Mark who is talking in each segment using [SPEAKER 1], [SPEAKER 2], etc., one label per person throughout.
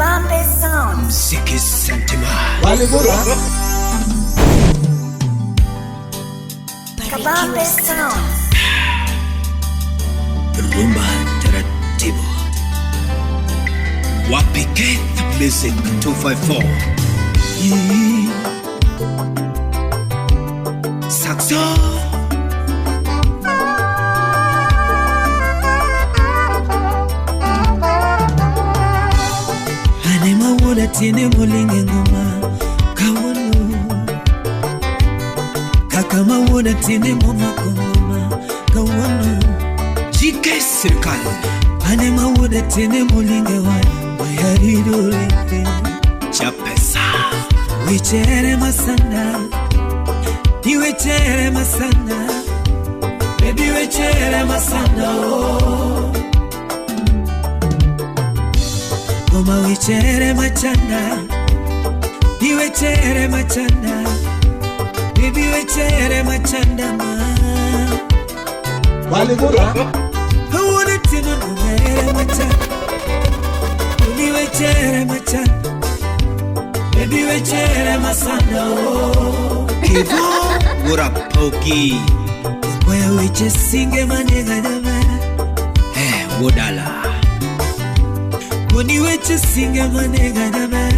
[SPEAKER 1] Kabambe Sound.
[SPEAKER 2] Mziki Sentiment.
[SPEAKER 1] Kabambe Sound.
[SPEAKER 2] Rumba taratibu. Wapi Keith Music 254. Saxo.
[SPEAKER 3] Woda tiene molinge ngoma kawono kakama woda tiene moma ngoma kawono
[SPEAKER 2] JK Serikali.
[SPEAKER 3] Anema woda tiene molinge wayarido lete
[SPEAKER 2] Chapesa.
[SPEAKER 3] Wichere masana Niwechere masana Baby wechere masana oh. Goma wichere machanda Niwechere machanda Baby wechere machanda ma
[SPEAKER 4] Waligura
[SPEAKER 3] I wanna tino nunere machanda Niwechere machanda Baby wechere masanda oh.
[SPEAKER 2] Kivo Wurapoki.
[SPEAKER 3] Where we just sing a manega dama
[SPEAKER 2] Wodala.
[SPEAKER 3] Kuni we just sing a manega dama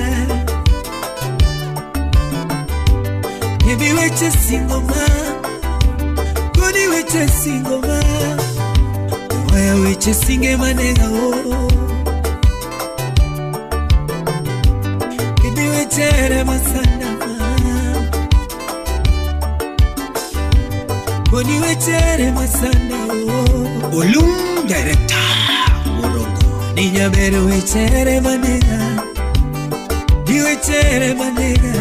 [SPEAKER 3] Baby we just sing a man Kuni we just sing a man Where we just sing a manega oh Baby we chere masanda Kuni we chere masanda oh
[SPEAKER 2] Olum Director Morongo.
[SPEAKER 3] Niña pero wechere manega Di wechere manega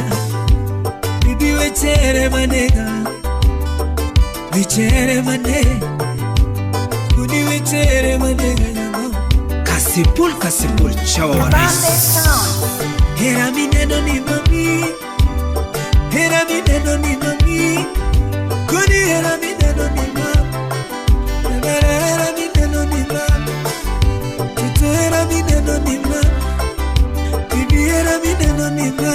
[SPEAKER 3] Bibi wechere manega Wechere manega Kuni wechere manega yango
[SPEAKER 2] Kasipul Chawa
[SPEAKER 1] Kabambe
[SPEAKER 2] Waris.
[SPEAKER 1] Sound.
[SPEAKER 3] Hera mi neno ni mami Hera mi neno ni mami Kuni hera mi neno ni mami Hera mi neno ni mami Era mi neno ni ma Bibi era mi neno ni ma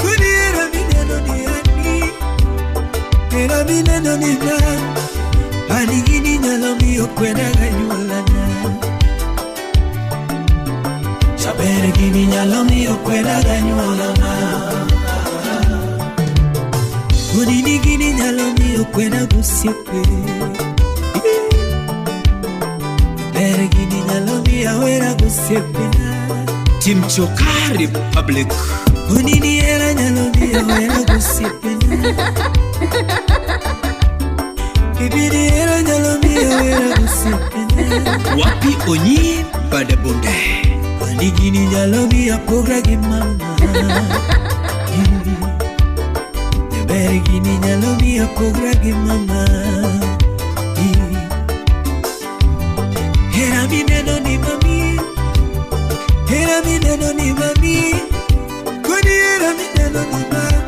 [SPEAKER 3] Kuni era mi neno ni ani Era mi neno ni ma Ani gini nyalo mi okwena ganyuolana Chabere gini nyalo mi okwena ganyuolana Kuni ni gini nyalo mi okwena gusiepe Bergini nyalomi awera gusiepina
[SPEAKER 2] Team Choka Republic.
[SPEAKER 3] Unini era nyalomi awera gusiepina Bibini era nyalomi awera gusiepina
[SPEAKER 2] Wapi Onyi Badabunde.
[SPEAKER 3] Anigini nyalomi apogra gimama Bergini nyalomi apogra gimama Hera mi neno ni mami Hera mi neno ni mami Kuni hera mi neno ni mami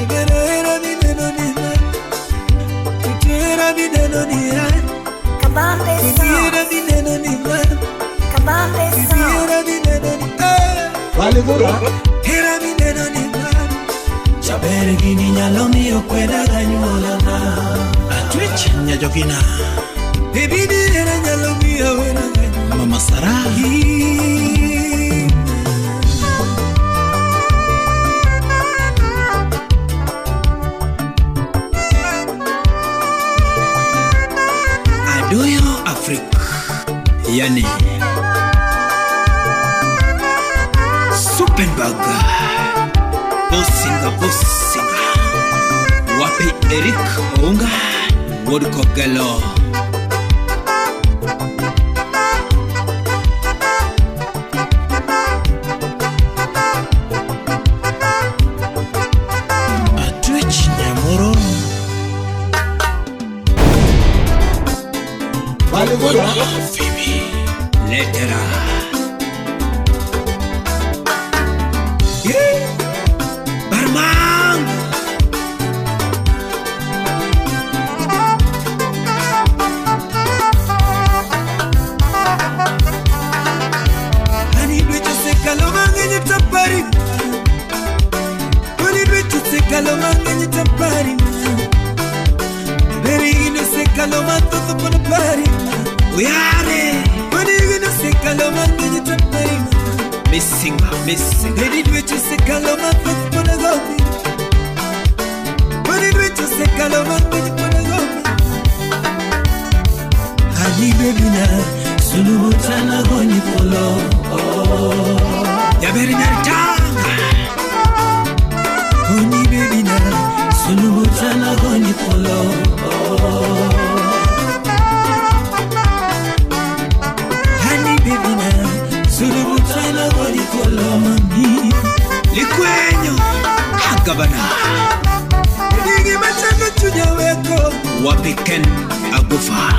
[SPEAKER 3] Hera mi neno ni mami Kutu hera mi neno ni mami
[SPEAKER 1] Kabambe
[SPEAKER 3] Kuni hera
[SPEAKER 1] Sound.
[SPEAKER 3] mi neno ni mami
[SPEAKER 1] Kabambe
[SPEAKER 3] Bibi
[SPEAKER 1] Sound.
[SPEAKER 3] hera mi neno ni mami
[SPEAKER 4] Waligura
[SPEAKER 3] Hera mi neno ni mami Chabere gini nyalomi okweda ganyuolana
[SPEAKER 2] Twitch Nyajogina.
[SPEAKER 3] Baby ni hera nyalomi awera ganyuolana
[SPEAKER 2] Mama Sarah. Adoyo Afrika. Yani Suppenberg. Bosinga. Wapi Eric Ounga. Wodko Galo. Twitch Nyamoro.
[SPEAKER 4] Waligura
[SPEAKER 2] Phoebe Letera. Barman. We are
[SPEAKER 3] When you gonna say Kaloma, then you tap my
[SPEAKER 2] missing, missing.
[SPEAKER 3] They did what you say Kaloma, but you wanna go me. When you did what you say Kaloma, then you wanna go me. Honey baby na, sulu tana goni polo.
[SPEAKER 2] Ya beri nyartanga.
[SPEAKER 3] Honey baby na, sulu tana goni polo. Sulubutana goli kolomami
[SPEAKER 2] Likwenyo Agabana
[SPEAKER 3] Nigi machano chunya weko
[SPEAKER 2] Wapiken Agufa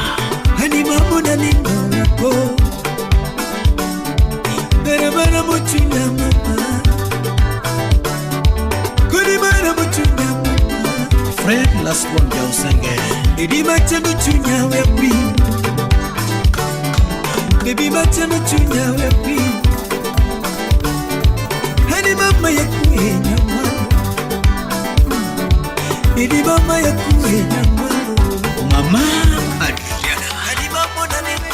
[SPEAKER 3] Hani mamuna nino wako Berebara mochunya mama Kuni mara mochunya mama
[SPEAKER 2] Fred Lasponja Usenge
[SPEAKER 3] Nigi machano chunya wepi Baby machano chunya wepi Hani mama ya kuenya mama Baby mama ya kuenya mama
[SPEAKER 2] Mama Adriana
[SPEAKER 3] Hani mama na nime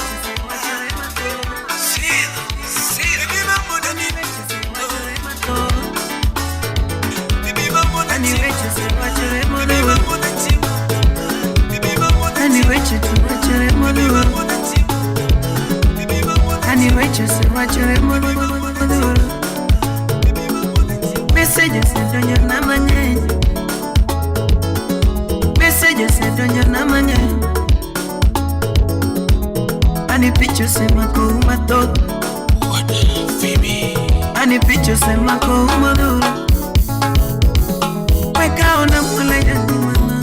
[SPEAKER 2] Sida
[SPEAKER 3] Baby mama na nime Baby mama na nime Baby mama na nime Baby mama na nime Baby mama na nime
[SPEAKER 4] Messages don't you know my name? Messages don't you know my name? Ani pictures in my cool
[SPEAKER 2] What Phoebe
[SPEAKER 4] Ani pictures in my cool Weka ona mula yani mana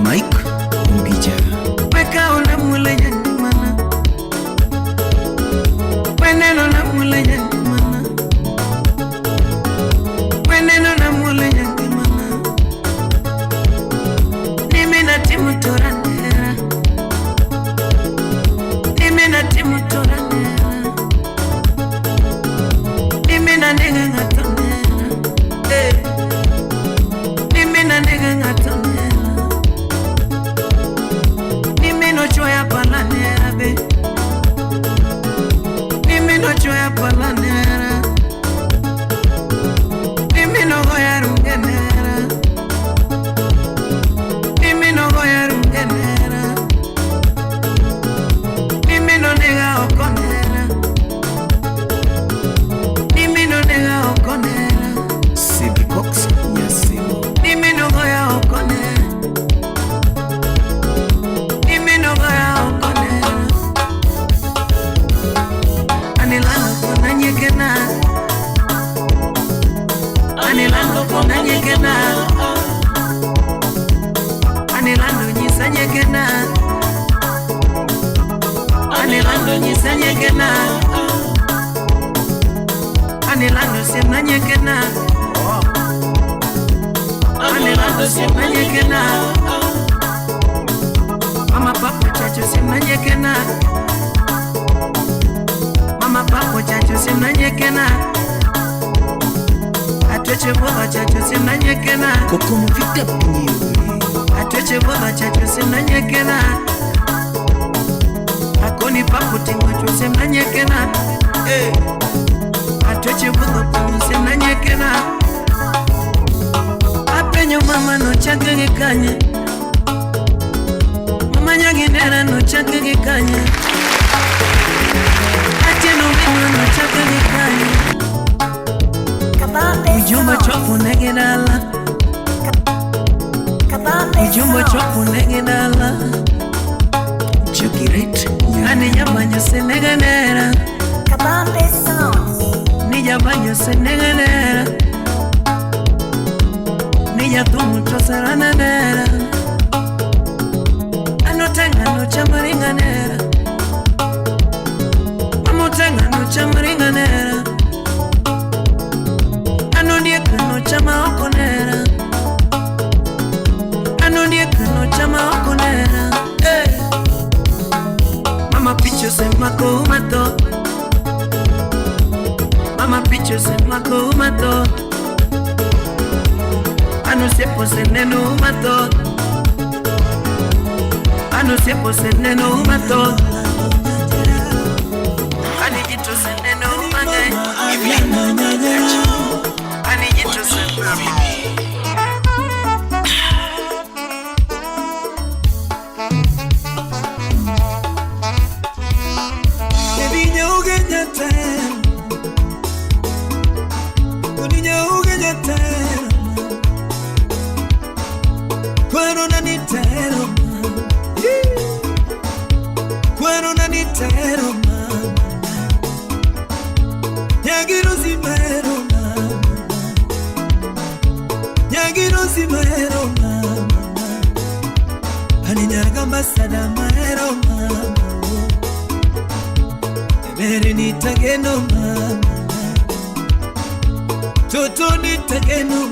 [SPEAKER 2] Mike Mbija
[SPEAKER 4] Weka ona mula yani mana Weneno na mula yani mana Weneno na mula yani mana Nime na timu toranera Nime na timu toranera Nime na nega ngatonera Nime na nega ngatonera Nime no choya palanera be Nime no choya palanera Nime no goya rungenera Nime no goya rungenera Nime no nega okonera Nime no nega okonera
[SPEAKER 2] Civic Box Yasimu
[SPEAKER 4] Nime no goya okonera Nime no goya okonera Anilano kona nyekena Anilano kona nyekena Anilano nyisa nyekena Anilano nyisa nyekena Anilano semna nyekena Anilano semna nyekena Mama papo chacho semna nyekena Mama papo chacho semna nyekena Atweche boba chacho semna nyekena
[SPEAKER 2] Kokomo Vita Pinyiwe
[SPEAKER 4] Atweche boba chacho semna nyekena Akoni papo tingo chacho semna nyekena Atweche boba papo semna nyekena Apenyo mama no chakege kanye Mama nyaginera no chakege kanye Ateno vino no chakege kanye
[SPEAKER 1] Kabambe
[SPEAKER 4] Ujumba
[SPEAKER 1] sounds.
[SPEAKER 4] chofu negedala
[SPEAKER 1] Kabambe
[SPEAKER 4] Ujumba
[SPEAKER 1] sounds.
[SPEAKER 4] chofu negedala
[SPEAKER 2] Jagiret
[SPEAKER 4] Ani nyabanyo se negenera
[SPEAKER 1] Kabambe sounds.
[SPEAKER 4] Ni nyabanyo se negenera Ni nyatumu tosarananera Anotenga no chamaringanera Amotenga no chamaringanera Anonieka no chama okonera Anonieka no chama okonera Mama picho se mako mato Mama picho se mako mato Ano sepo se neno mato Ano sepo se neno mato
[SPEAKER 3] jatero Kuninyauge jatero Kwano na nitero Kwano na nitero Nyagiro zimero Nyagiro zimero Haninyaga masada maero Mere nitageno Toto nitageno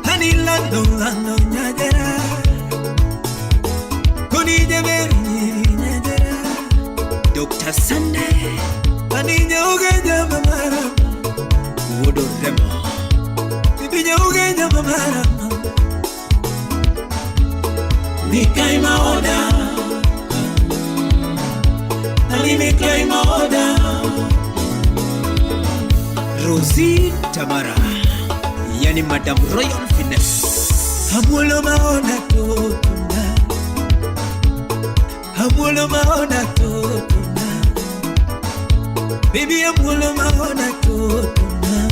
[SPEAKER 3] Hanilando lando nyagera Konije meri nyagera
[SPEAKER 2] Dr. Sunday
[SPEAKER 3] Aninya ugenya mamara
[SPEAKER 2] Wodo Remo
[SPEAKER 3] Bibinya ugenya mamara Mikai maoda Nani mikai maoda
[SPEAKER 2] Rosie Tamara Yani Madam Royal Finesse
[SPEAKER 3] Hamulo maona totuna Hamulo maona totuna Baby hamulo maona totuna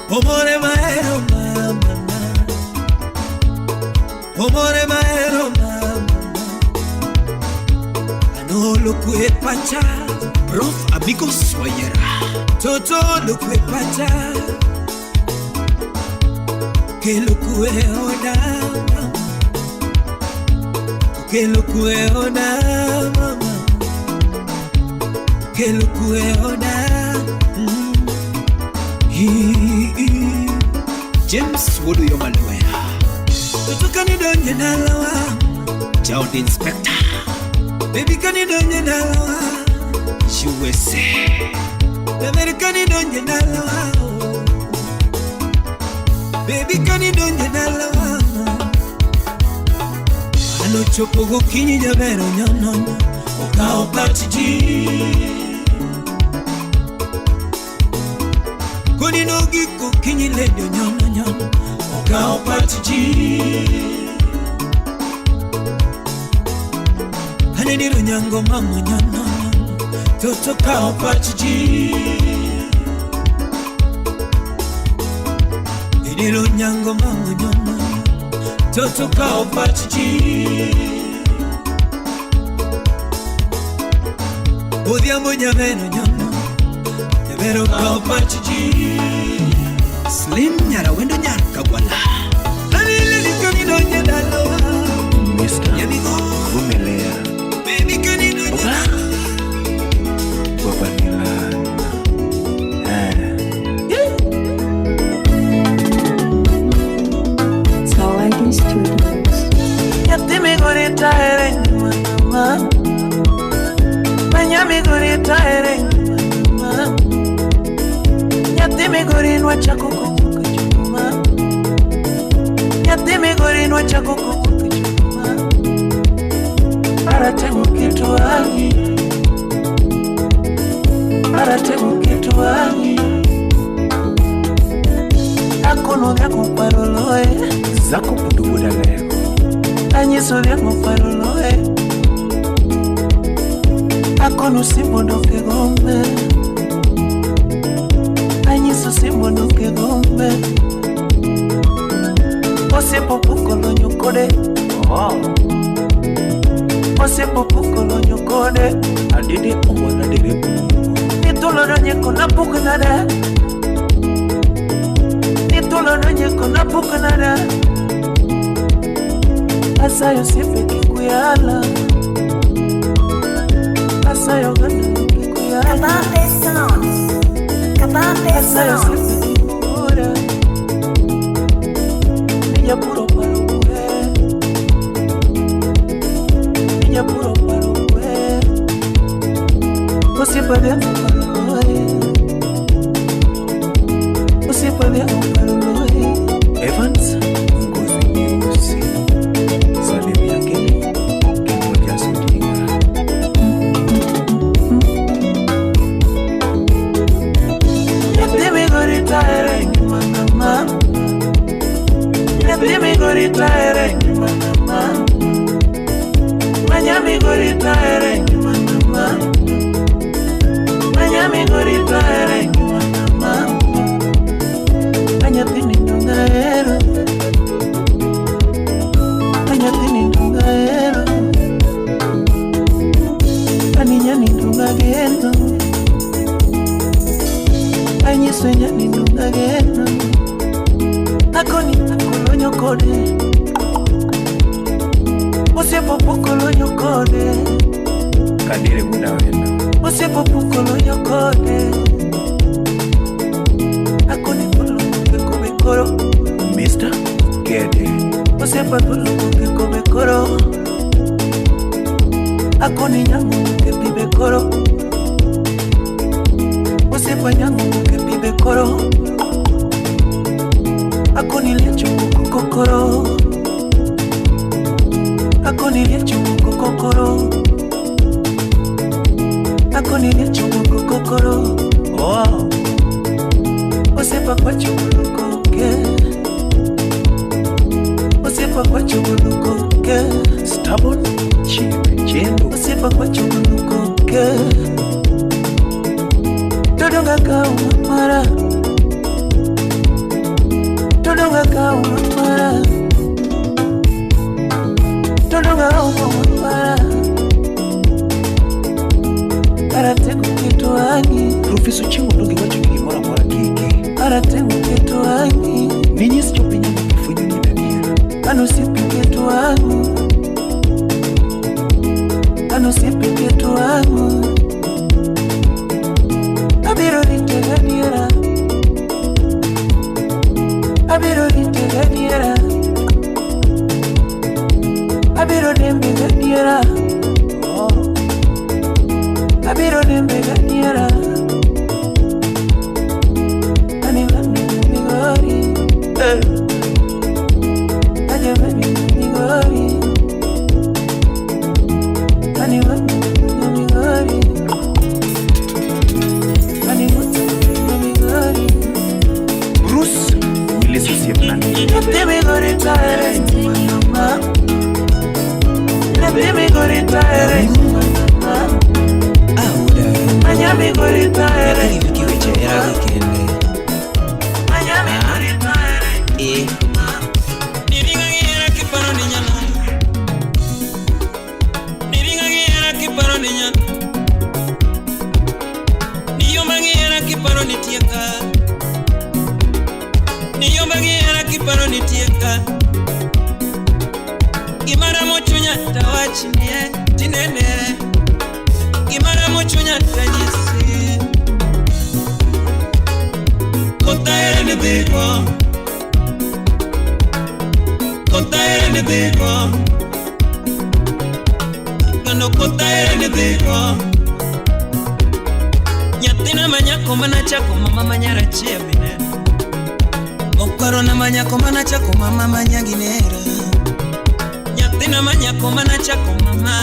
[SPEAKER 3] Omore maero mama Omore maero mama Anolo kwe pacha
[SPEAKER 2] Prof Amigos Wayera
[SPEAKER 3] Toto lo kwe pacha Que lo kwe oda Que lo kwe oda mama Que lo kwe oda
[SPEAKER 2] James Wodo Yomalwea
[SPEAKER 3] Toto kani donye nalawa
[SPEAKER 2] Child Inspector
[SPEAKER 3] Baby kani donye nalawa
[SPEAKER 2] USA
[SPEAKER 3] Baby kani donye nalawa Baby kani donye nalawa Ano chopo gokinyi jabero nyonono Okao patiji Koni nogi gokinyi ledo nyono Okao patiji Haneniro nyango mamo nyono Toto kao patiji Niro nyango mamo nyono Toto kao patiji Odiamo nyameno nyono Nyameno kao patiji
[SPEAKER 2] Slim Nyara Wendo Nyara Kagwala
[SPEAKER 3] Hanile nikani donye dalawa
[SPEAKER 5] Mr.
[SPEAKER 3] Yamigo
[SPEAKER 5] Vumelea
[SPEAKER 3] Baby kani donye dalawa
[SPEAKER 5] Baba Nilana
[SPEAKER 1] Zawadi Studios.
[SPEAKER 4] Yatimi gorita ere mama Manyami gorita ere mama Yatimi gorinwa chakuku kuchuma Yatimi gorinwa chakuku kuchuma Aratemu kitu wangi Aratemu kitu wangi Akono vyako paroloe
[SPEAKER 5] Zako pudubuda leko
[SPEAKER 4] Anyiso vyako paroloe Akono simbonoke gombe Anyiso simbonoke gombe Ose popuko lo nyukode Ose popuko lo nyukode
[SPEAKER 5] Adide omwana dere
[SPEAKER 4] Nitulo no nyeko na pukunada Nitulo no nyeko na pukunada Asayo sipe kikuyala Asayo gana kikuyala
[SPEAKER 1] Kabambe Sounds. Kabambe
[SPEAKER 4] Asayo
[SPEAKER 1] Sounds.
[SPEAKER 4] sipe kikura Niya puro paruwe Niya puro paruwe Usipa vya paruwe Usipa vya paruwe
[SPEAKER 5] Evans Ngozi Nyeusi Salim yake Kimoja Sudinga
[SPEAKER 4] Yatimi gorita ere mama Yatimi gorita ere mama Manyami gorita ere mama ageno anyiso nyani nunga ageno akoni kolonyo kode osiepo kolonyo kode
[SPEAKER 5] kadire muda wena
[SPEAKER 4] osiepo kolonyo kode akoni kolonyo kome koro
[SPEAKER 5] Mr. Gede
[SPEAKER 4] osiepo kolonyo kome koro akoni nyangu ke bibe koro osiepo nyangu ke bibe koro akoni lecho kokoro akoni lecho kokoro akoni lecho kokoro oh osiepo kwa chukuluko ke osiepo kwa chukuluko ke
[SPEAKER 5] stubborn chendo
[SPEAKER 4] osiepo kwa chukuluko ke todonga ka umara todonga ka umara todonga umara arate kukitoani
[SPEAKER 5] Profeso Chingo ndonge wacho ni mora mora kiki
[SPEAKER 4] arate kukitoani
[SPEAKER 5] ninyi sichopenya nikifunyo ni dania
[SPEAKER 4] anusipiketoani anusipiketoani abiro riteganiera abiro riteganiera abiro dembeganiera oh abiro dembeganiera anilami migori ajabami migori anilami migori animutu migori
[SPEAKER 5] Bruce Willis usiepnani
[SPEAKER 4] Let me go retire, mama. Let me go retire, mama. Miami go retire.
[SPEAKER 2] Kiweche era wikende
[SPEAKER 4] Miami go retire.
[SPEAKER 3] Niringangira kiparo ni nyana Niringangira kiparo ni nyana Niyomangira kiparo ni tieka Niyomangira kiparo ni tieka Imara mochunya tawachi nie tinene Imara mochunya tanyisi Kotaere ni dhiko Kotaere ni dhiko Kando kotaere ni dhiko Nyatina manyako mana chako mama manyara chia minene Okoro na manyako mana chako mama manyanginera Nyatina manyako mana chako mama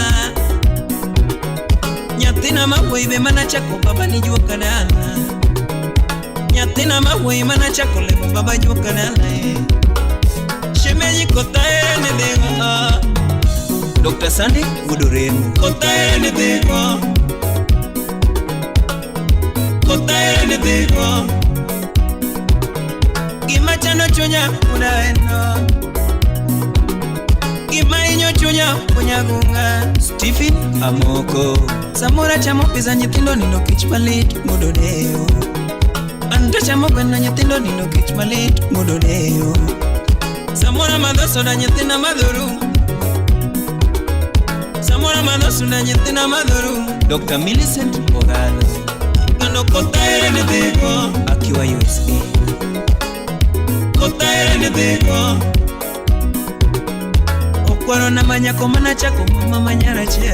[SPEAKER 3] Nyatina mawebe mana chako baba ni jua kadana Nyatina mawebe mana chako lebo baba jua kadana Shemeji kotaere ni dhiko Dr. Sandy Gudurenu Kotaere ni dhiko Kotaere ni dhiko Gima chano chunya unaeno Gima inyo chunya unyagunga Stephen Amoko Samora chamo pisa nyitindo nino kich malit mudodeo Anta chamo kwena nyitindo nino kich malit mudodeo Samora madhoso na nyitina madhuru Samora madhoso na nyitina madhuru Dr. Millicent Ogalo Kando kotaere ni dhiko Akiwa USA Kotaere ni dhiko Okwaro na manyako mana chako mama manyara che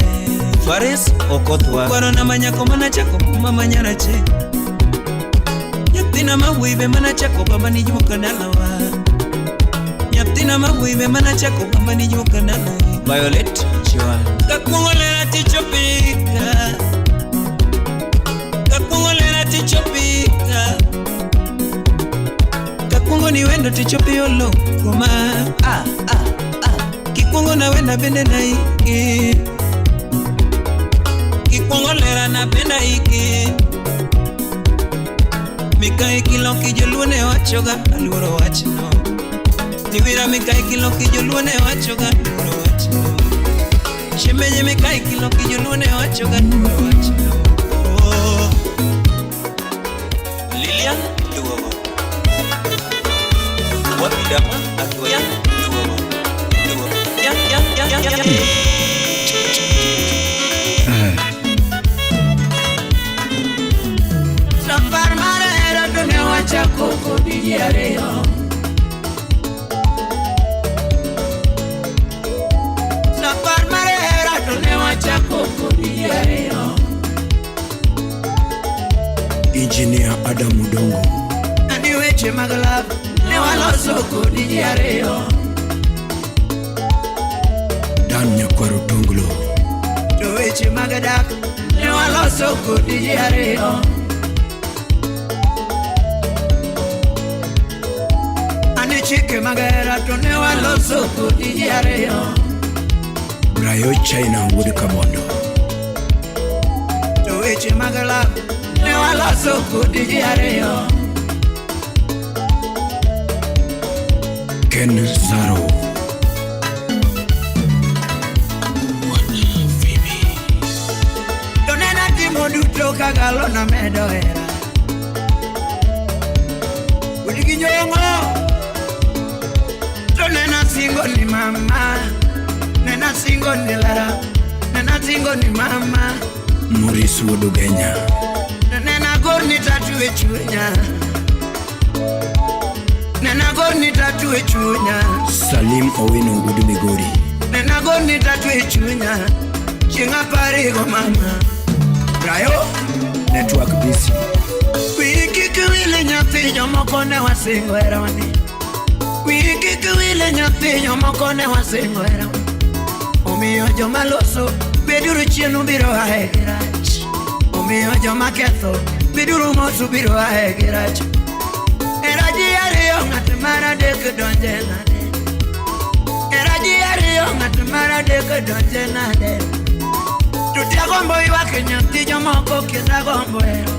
[SPEAKER 3] Faris Okothwa Okwaro na manyako mana chako mama manyara che Nyatina mawibe mana chako baba ni jumuka dalawa Nyatina mawibe mana chako baba ni jumuka dalawa Violet Joan Kakungolera tichopika Kakungolera tichopika Kakungo ni wendo tichopiolo Kuma Kikungo na wenda bende na iki Kikungo lera na benda iki Mika ikilo kijoluone wachoga Aluoro wachino Niwira mika ikilo kijoluone wachoga Aluoro wachino Shemenye mika ikilo kijoluone wachoga Aluoro wachino
[SPEAKER 4] Dama akiwa
[SPEAKER 3] Safar marera dunia wacha koko diareo. Safar marera dunia wacha koko diareo.
[SPEAKER 2] Engineer Adam Mudongo
[SPEAKER 3] Andi weche maglab ne waloso kodi diareo.
[SPEAKER 2] Dan Nyakwaro Tonglo
[SPEAKER 3] To weche magadak ne waloso kodi diareo. Andi chike magera to ne waloso kodi diareo.
[SPEAKER 2] Brayo China Wood Kamondo
[SPEAKER 3] To weche maglab ne waloso kodi diareo.
[SPEAKER 2] Ken Zaro
[SPEAKER 3] Donena timo duto kagalo na medo era. Uligi nyongo Donena singo ni mama. Nena singo ni lara. Nena singo ni mama.
[SPEAKER 2] Maurice Wodogenya
[SPEAKER 3] Nena gorni tatu echunya. Nena gorni tatu echunya.
[SPEAKER 2] Salim Owino Wood Migori
[SPEAKER 3] Nena gorni tatu echunya. Chinga parigo mama. Brayo
[SPEAKER 2] Network busy
[SPEAKER 3] Wiki kuwile nyathi jomoko ne wasingo era wani. Wiki kuwile nyathi jomoko ne wasingo era wani. Omiyo joma loso beduru chienu biro ae girach. Omiyo joma ketho beduru mosu biro ae girach. Era ji ariyo ng'at mara dek donje nade. Era ji ariyo ng'at mara dek donje nade. Tutia gombo iwake nyathi jomoko kenda gombo ero.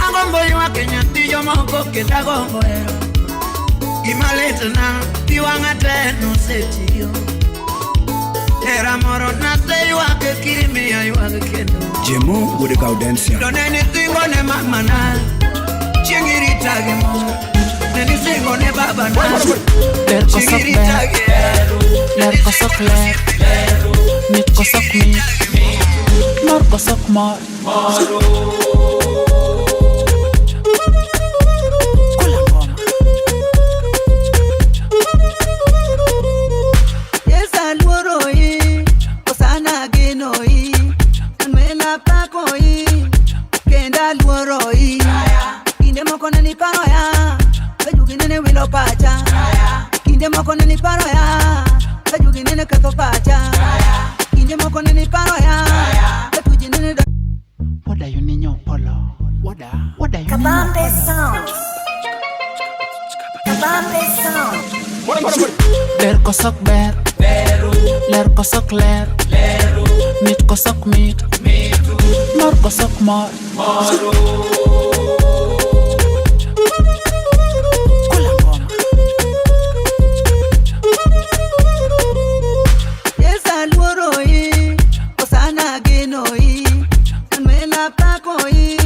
[SPEAKER 3] Agombo iwake nyathi jomoko kenda gombo ero. Gima lit na iwang'a te nosetiyo. Era moro nase iwake kirimiya iwake kendo.
[SPEAKER 2] Jemo Wood Gaudensia
[SPEAKER 3] Doneni singo ne mama na Chingiri tagi mo Neni singo ne baba na
[SPEAKER 6] Ler ko sok ler, ler ko sok ler, mit ko sok mit, mor ko sok mor. Kula ngoma.
[SPEAKER 7] Yesa luoroi, osana genoi, anwela pakoi, kenda luoroi. Kinde moko nani paro ya, kajugi nene wilo pacha. Kinde moko nani paro ya, kajugi nene kato pacha. Kinde moko nani paro ya, kajugi nene do.
[SPEAKER 6] Woda you ninyo polo. Woda you ninyo
[SPEAKER 1] Kabambe
[SPEAKER 6] polo.
[SPEAKER 1] sound. Kabambe sound.
[SPEAKER 6] Ler ko sok ber, ler ko sok ler, mit ko sok mit, mor ko sok mor. Kula ngoma.
[SPEAKER 7] Yesa luoroi, osana genoi, anwela pakoi,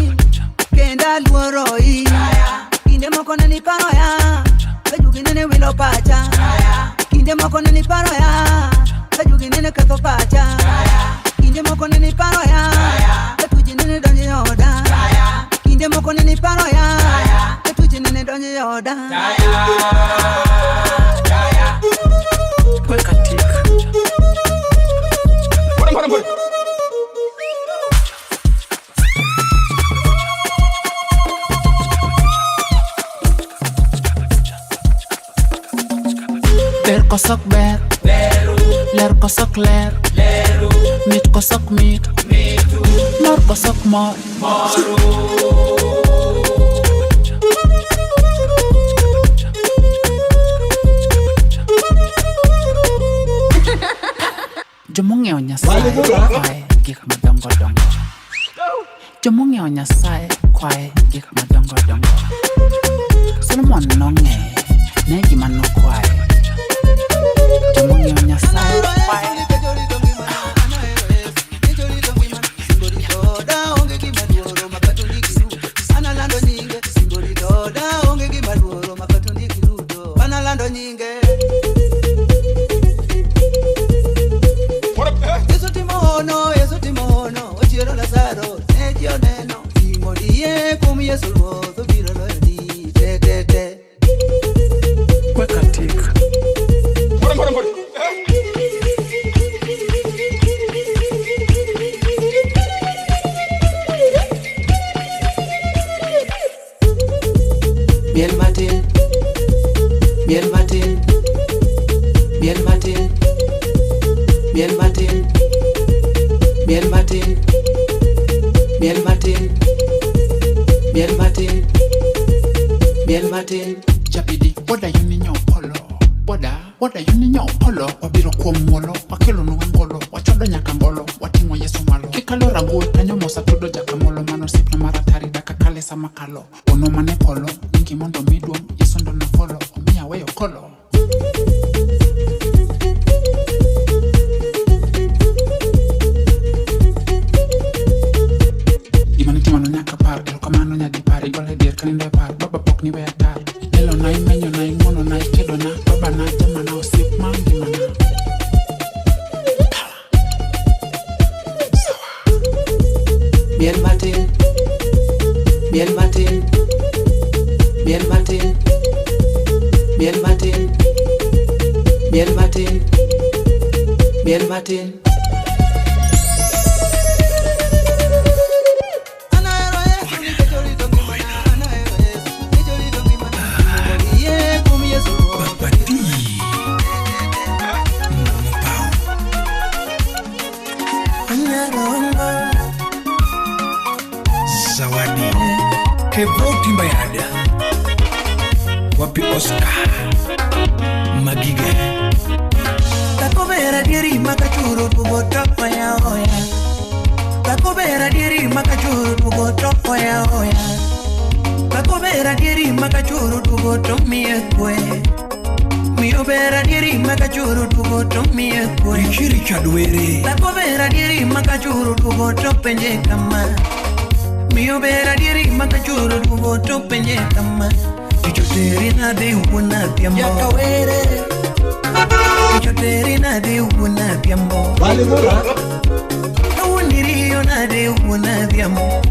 [SPEAKER 7] kenda luoroi. Kinde moko nani paro ya, kajugi nene wilo pacha. Kinde moko nani paro ya, kajugi nene kato pacha. Kinde moko nani paro ya, katuji nene donje yoda. Kinde moko nani paro ya, katuji nene donje yoda.
[SPEAKER 6] Weka tika. Ler ko sok ber, ler ko sok ler, mit ko sok mit, mor ko sok mor. Jomong'eyo Nyasaye kwae gik madongo dongo. Jomong'eyo Nyasaye kwae gik madongo dongo. Solomon nong'eyo ne gima nokwaye. Jomong'eyo Nyasaye kwae.
[SPEAKER 7] neno Timo diye kum Yesu Ruoth obiro loyo ni te te te.
[SPEAKER 5] Weka tik.
[SPEAKER 7] Miel matin, miel matin, miel matin, miel matin, miel matin, miel matin, miel matin, miel matin.
[SPEAKER 6] Japidi, boda yuni nyo polo. Boda yuni nyo polo. Wabiro kwa mwolo, wakelo nuwengolo. Wachodo nyakangolo, watingo Yesu malo. Kikalo ragu, kanyo mosa todo jakamolo. Mano sipna maratari, daka kale samakalo. Ono mane polo, ningi mondo midwom. Yesu ndo na follow, omia weyo kolo. Imaniti mano nyaka par, elo kamano nyadi pari. Gole dir kanindo par, baba pok ni weya tar. Elo na imenyo na ingono na ikedo na. Baba na jama na osip mangi mana.
[SPEAKER 7] Miel matin, miel matin, miel matin, miel matin, miel matin, miel matin.
[SPEAKER 2] Zawadi Kevoti Mbayada Wapi Oscar Magige
[SPEAKER 3] Takobera diri makachuru tugoto oya oya. Takobera diri makachuru tugoto oya oya. Takobera diri makachuru tugoto miekwe. Miobera diri makachuru tugoto miekwe.
[SPEAKER 2] Richiri Chadwere
[SPEAKER 3] Takobera diri makachuru tugoto penje kama. Miobera diri makachuru tugoto penje kama. Ichoteri na de una tiambo. Yakawere Ichoteri na de una tiambo.
[SPEAKER 2] Vale mora
[SPEAKER 3] Awunirio na de una tiambo.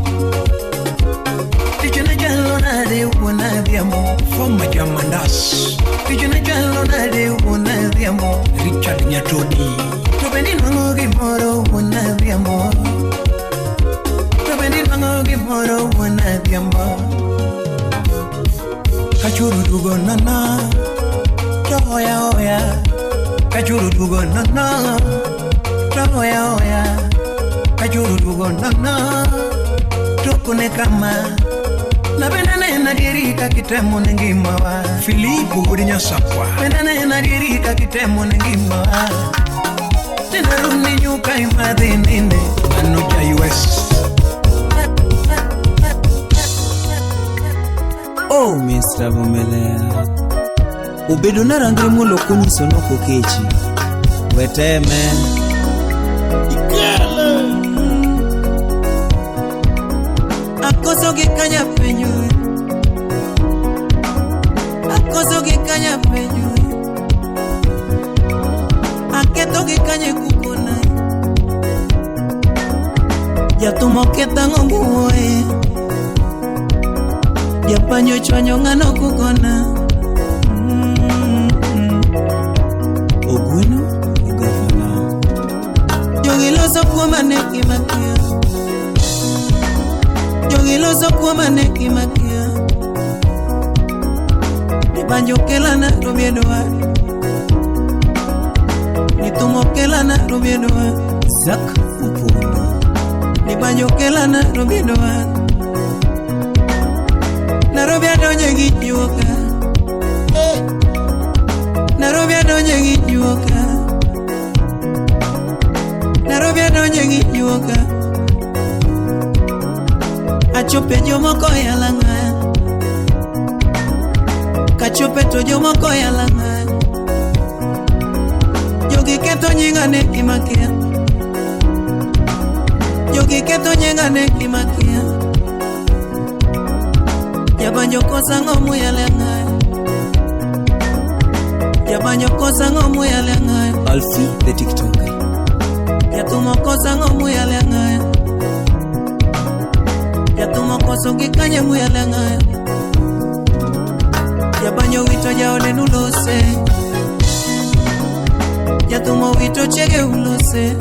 [SPEAKER 3] Ichona jalo na de una tiambo.
[SPEAKER 2] Foma Jamandas
[SPEAKER 3] Ichona jalo na de una tiambo.
[SPEAKER 2] Richard Nyatodi
[SPEAKER 3] Tobeni nangogi moro una tiambo. Tobeni nangogi moro una tiambo. Kachuru dugo nana Tohoya oya Kachuru dugo nana Tohoya oya Kachuru dugo nana Tokune kama Napenda na dirika kitemo nengima wa
[SPEAKER 2] Filipo Gudinya Sapwa
[SPEAKER 3] Napenda na dirika kitemo nengima wa Tena runi nyuka imadhi nine
[SPEAKER 2] Anoja US
[SPEAKER 4] Oh, Mr. Vomelea Ubedo na rangre mulo kunyiso no kokechi Weteme
[SPEAKER 3] Akoso gikanya penyu Akoso gikanya penyu Aketo gikanya kukona Yatumo ketango muoe Yapanyo chwanyo ngano kukona
[SPEAKER 4] Ogweno Gavana
[SPEAKER 3] Jogiloso kuoma neki makia Jogiloso kuoma neki makia Nibanjo kela na rubiedoa Nitumo kela na rubiedoa
[SPEAKER 4] Zak Upondo
[SPEAKER 3] Nibanjo kela na rubiedoa Nairobi adonye gi juoka Nairobi adonye gi juoka Nairobi adonye gi juoka Achope jomoko yalanga Kachope to jomoko yalanga Jogi keto nyinga ne kimakia Jogi keto nyinga ne kimakia Yabanyo kosa ngomu yalenga Yabanyo kosa ngomu yalenga
[SPEAKER 4] Alfie the TikToker
[SPEAKER 3] Yatumo kosa ngomu yalenga
[SPEAKER 7] koso gikanye muyalanga Yabanyo wito jaode nulose Yatumo wito chege ulose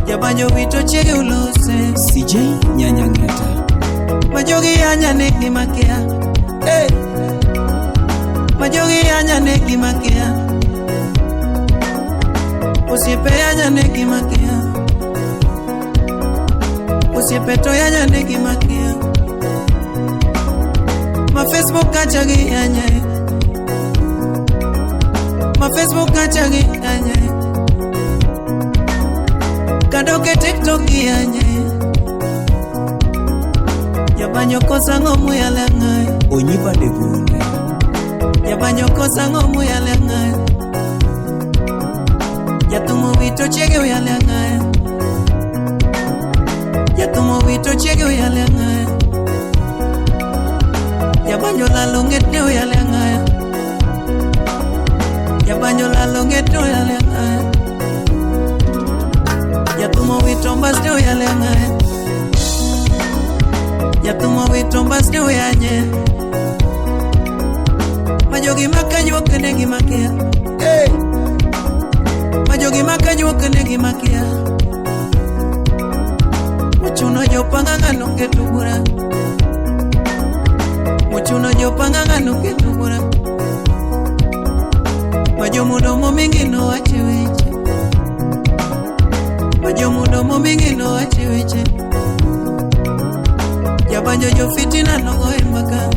[SPEAKER 7] Yabanyo wito chege ulose
[SPEAKER 4] CJ Nyanyangeta
[SPEAKER 7] Majogi anya neki makia Hey Majogi anya neki makia Usiepe anya neki makia Usiepe to anya neki makia Ma Facebook kachagi anya Ma Facebook kachagi anya Kadoke TikTok anya Yabanyo kosa ngomu yalenga
[SPEAKER 4] Onyipa devune
[SPEAKER 7] Yabanyo kosa ngomu yalenga Yatumo wito chege uyalenga Yatumo wito chege uyalenga Yabanyo la longete uyalenga Yabanyo la longete uyalenga Yatumo wito mbaste uyalenga Yatumo wito mbaste uyanye Majogi makanywa kene gimakia Hey Majogi makanywa kene gimakia Muchuno jopanga ngano ketubura Muchuno jopanga ngano ketubura Majomudomo mingi no wacheweche Majomudomo mingi no wacheweche Yabanyo jo fitina nogo embaka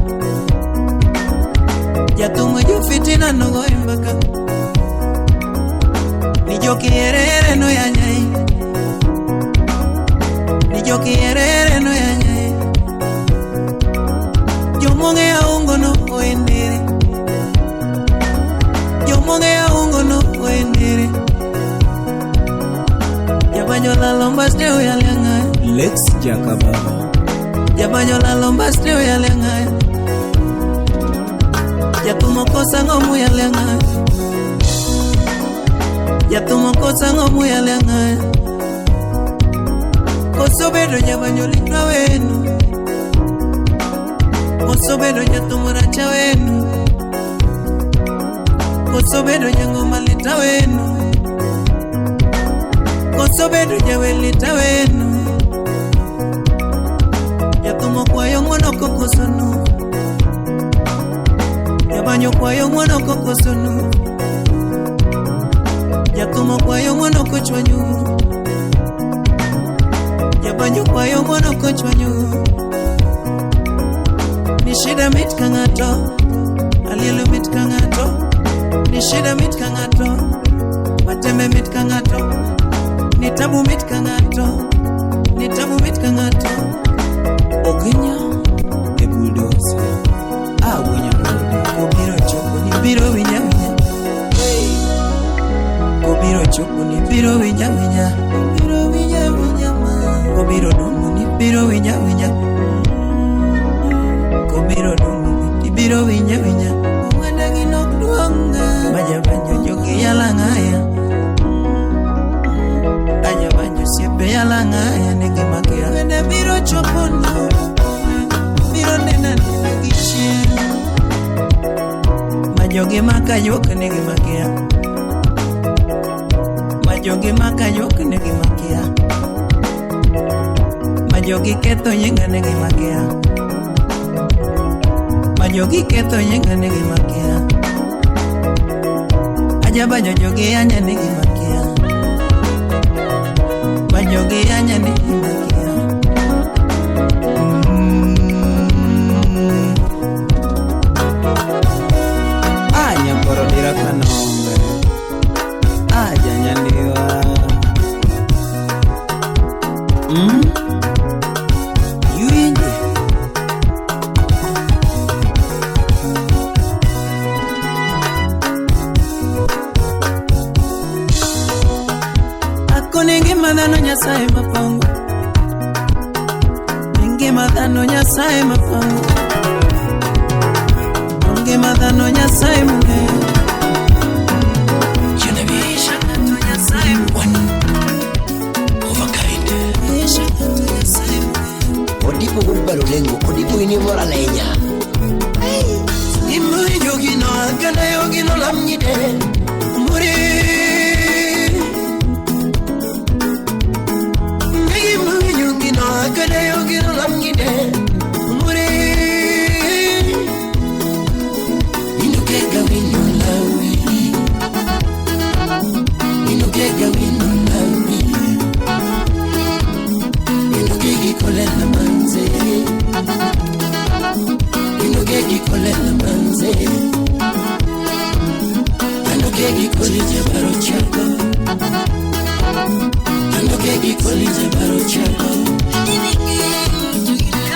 [SPEAKER 7] Yatumo jo fitina nogo embaka Nijoki erere no yanyai Nijoki erere no yanyai Jomonge aungo no oendere Jomonge aungo no oendere Yabanyo la lombaste uyalenga
[SPEAKER 4] Lex Jakababa
[SPEAKER 7] Yabanyo la lombaste uyalenga Yatumo kosa ngomu yalenga Yatumo kosa ngomu yalenga Kosobedo yabanyo litwa wenu Kosobedo yatumo racha wenu Kosobedo yangoma lita wenu Kosobedo yawe lita wenu Yatumo kwa yongono kokosonu Yabanyo kwa yongono kokosonu Yatumo kwa yongono kochwanyu Yabanyo kwa yongono kochwanyu Nishida mit kangato Alilu mit kangato Nishida mit kangato Mateme mit kangato Nitabu mit kangato Nitabu mit kangato
[SPEAKER 4] Oginya the bulldozer Awenya road Kobiro chopo ni biro winya winya Kobiro chopo ni biro winya winya Biro winya winya ma Kobiro domo ni biro winya winya Kobiro domo ni biro winya winya Wanda ginok duonga Majabanyo jogi yalangaya Ajabanyo siepe yalangaya Negi makia Wanda biro chopo no Biro nena nena gichien Majogi makayok negi makia Majogi makayok negi makia Majogi ketho yenga negi makia Majogi ketho yenga negi makia Ajabanyo jogi anya negi makia Majogi anya negi makia Anya korodira kanombe Aja nyandiwa Yuinje Ako ningi madhano nyasaye mapango Ningi madhano nyasaye mapango Ningi madhano nyasaye munge Genevieve One of a kind Nyasaye munge
[SPEAKER 8] Tipo gulbaro lengo odipo ini mora lenya. Imu yogi no agana yogi no lamnyide muri. Imu yogi no agana yogi no lamnyide muri. Inukega wino lawi. Inukega wino lawi. Inukegi kolela manze. Inukegi kolela manze. Inukegi kolije barochako. Inukegi kolije barochako.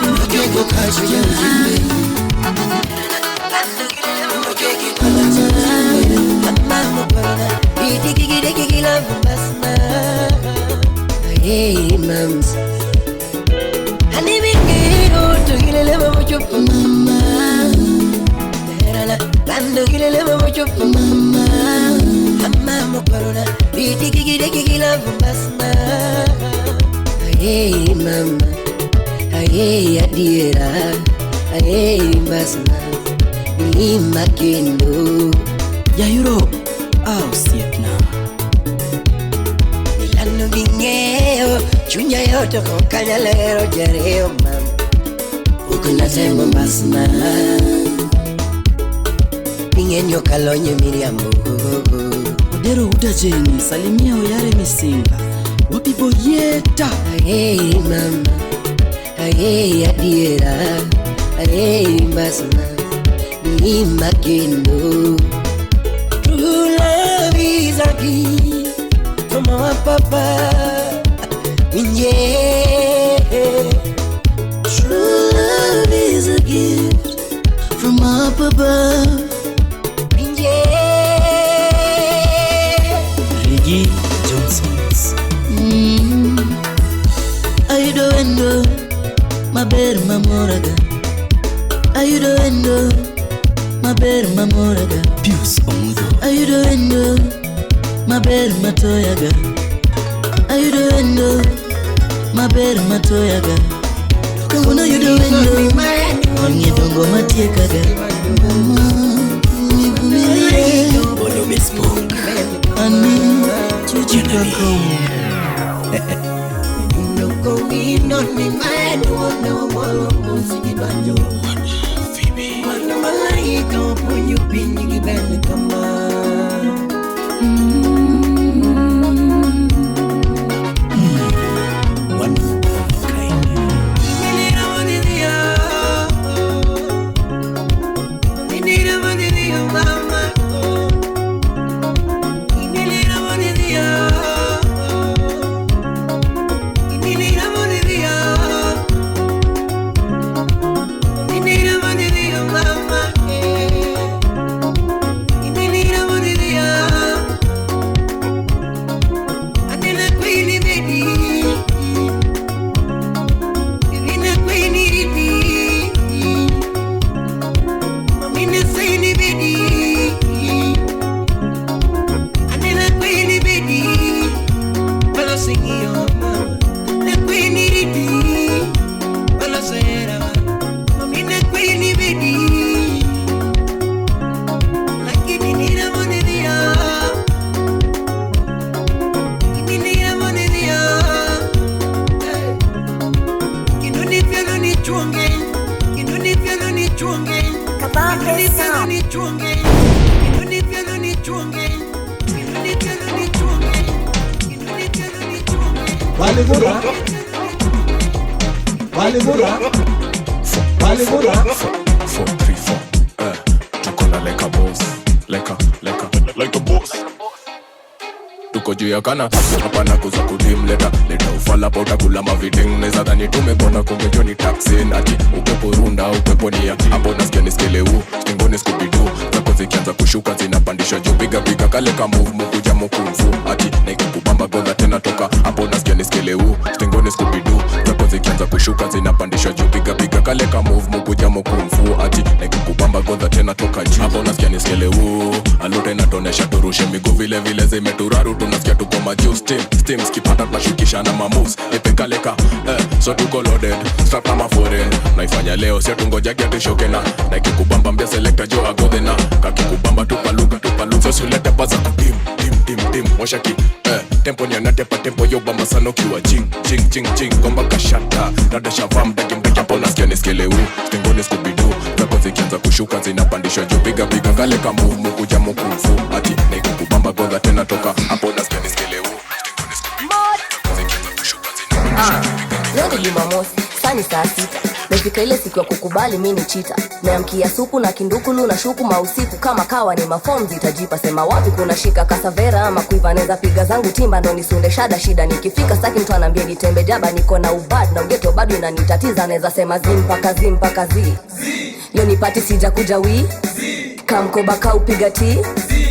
[SPEAKER 8] Inukego kashi jazimbe. Inukegi kolije jazimbe. Mama parana, itiki love basna. Hey mams. Ani bingiru tu gilele mamucho mama. Erala lando gilele mamucho mama. Mama parana, itiki love basna. Hey mama. Hey adira. Hey basna. Ni makendo.
[SPEAKER 4] Ya Europe, siapna.
[SPEAKER 8] Milano viñeo, chunya yoto con cañalero jareo mam. Ukuna tembo basna. Pingenyo kalonye miriambo.
[SPEAKER 4] Odero udajeni, salimia oyare misinga. Wapi boyeta.
[SPEAKER 8] Hey mama, hey adira, hey basna. Ni makendo. True love is a gift from our papa. Yeah. True love is a gift from up above. Yeah.
[SPEAKER 4] Reggie Johnsons.
[SPEAKER 8] Ayudo maber mamoraga. Ayudo maber mamoraga.
[SPEAKER 4] Pius Omudo.
[SPEAKER 8] Ayudo maber matoyaga. Ayudo maber matoyaga. Kono ayudo ongedongo matiekaga.
[SPEAKER 4] Bolo bespoke.
[SPEAKER 8] Ani chuchi kako. Go in on me mind, no more music banjo. Mano malaika upunyu pinyi gibende kama.
[SPEAKER 4] One of a kind.
[SPEAKER 8] Inira manidia, mama. Inira manidia,
[SPEAKER 3] Valimura 434 tukona like a boss, like a boss. Tuko juu ya kana hapana kuza kudimleta leta ufala pota kula maviding neza dhani tumebona kumbe joni taxi nati upepo runda upepo nia hapo nasikia niskeleu stingoni skubidu zako zikianza kushuka zinapandisha juu piga kale ka move mukuja mukumfu ati nikikubamba goza tena toka hapo nasikia niskeleu stingoni skubidu zako zikianza kushuka zinapandisha juu piga kale ka move mukuja mukumfu ati nikikubamba goza tena toka juu hapo nasikia niskeleu alute natonesha turushe miguu vile zimeturaru tunasikia tuko majuu steam skipata tunashukisha na mamoves nipekaleka
[SPEAKER 9] so tuko loaded, strap na maforeign. Naifanya leo sia tungoja kia tishokena. Na ikikubamba mbia selector jo agodena. Kakikubamba tupaluka so sulete paza kutim Washa ki, tempo ni anatepa tempo yo bamba sana kiwa ching Komba kashata, dada shavam daki mbeja pona skia niskele u Stengone skubidu, zako zikianza kushuka zinapandisha juu piga kale kama muku jamu kumfu ati, na ikikubamba gonga tena toka hapo na skia niskele u Stengone skubidu, zako zikianza kushuka zinapandisha juu piga
[SPEAKER 10] leo ni Jumamosi, sani saa 6. Mefika ile siku ya kukubali mimi ni cheater. Meamkia supu na kindukulu na shuku mausiku kama kawa ni maform zitajipa sema wapi kuna shika kasavera ama kuiva neza piga zangu timba ndo nisunde shida nikifika saki mtu anambia nitembe jaba niko na ubad na ugeto bado inanitatiza neza sema mpaka zi. Leo nipati sija kuja wi kamkoba ka upiga ti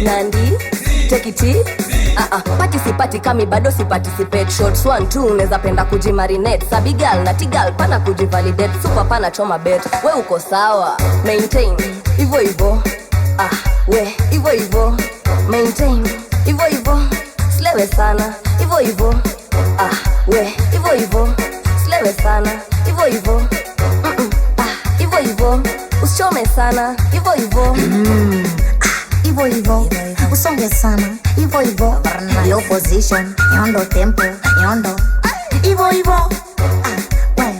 [SPEAKER 10] nandi take it Participate kami bado si participate. Shots 1, 2 uneza penda kujimarinate. Sabigal na tigal pana kujivalidate. Super pana choma bet. We uko sawa, maintain Ivo we, Ivo maintain Ivo slewe sana, Ivo we, Ivo slewe sana, Ivo Ivo usichome sana, Ivo
[SPEAKER 11] Ivo usonge sana, Ivo low position, yondo tempo, yondo Ivo we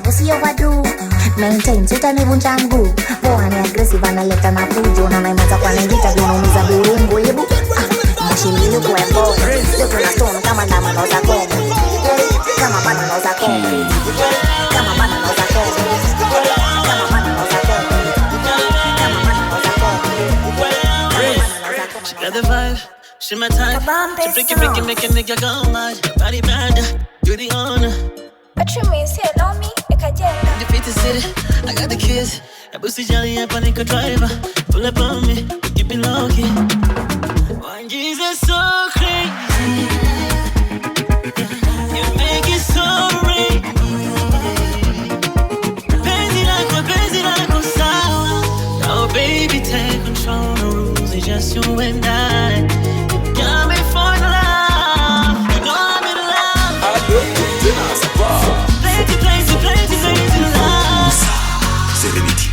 [SPEAKER 11] usi overdo, maintain sita ni vunja mguu. Boa ni aggressive analeta na fujo na naimeza kwa nengita vinaumiza viungo yebu mshimini kuembo leo tuna stone kama ndama na uzako kama bana na uzako kama bana na uzako kama bana na uzako
[SPEAKER 12] she got the vibe, she my type. She freaky, make a nigga go mad. Body bad, you're the owner.
[SPEAKER 13] What you mean, say know me, ekajenda.
[SPEAKER 12] Defeat the city, I got the keys. I pussy jelly up on the driver. Pull up on me, keep it low key. One Jesus so crazy, you make it so real. Crazy like a sour. Now baby take control, no rules, it's just you and I. Got me for love, you know I'm in love.
[SPEAKER 9] I love you, dinner, spa. Plenty love. Serenity,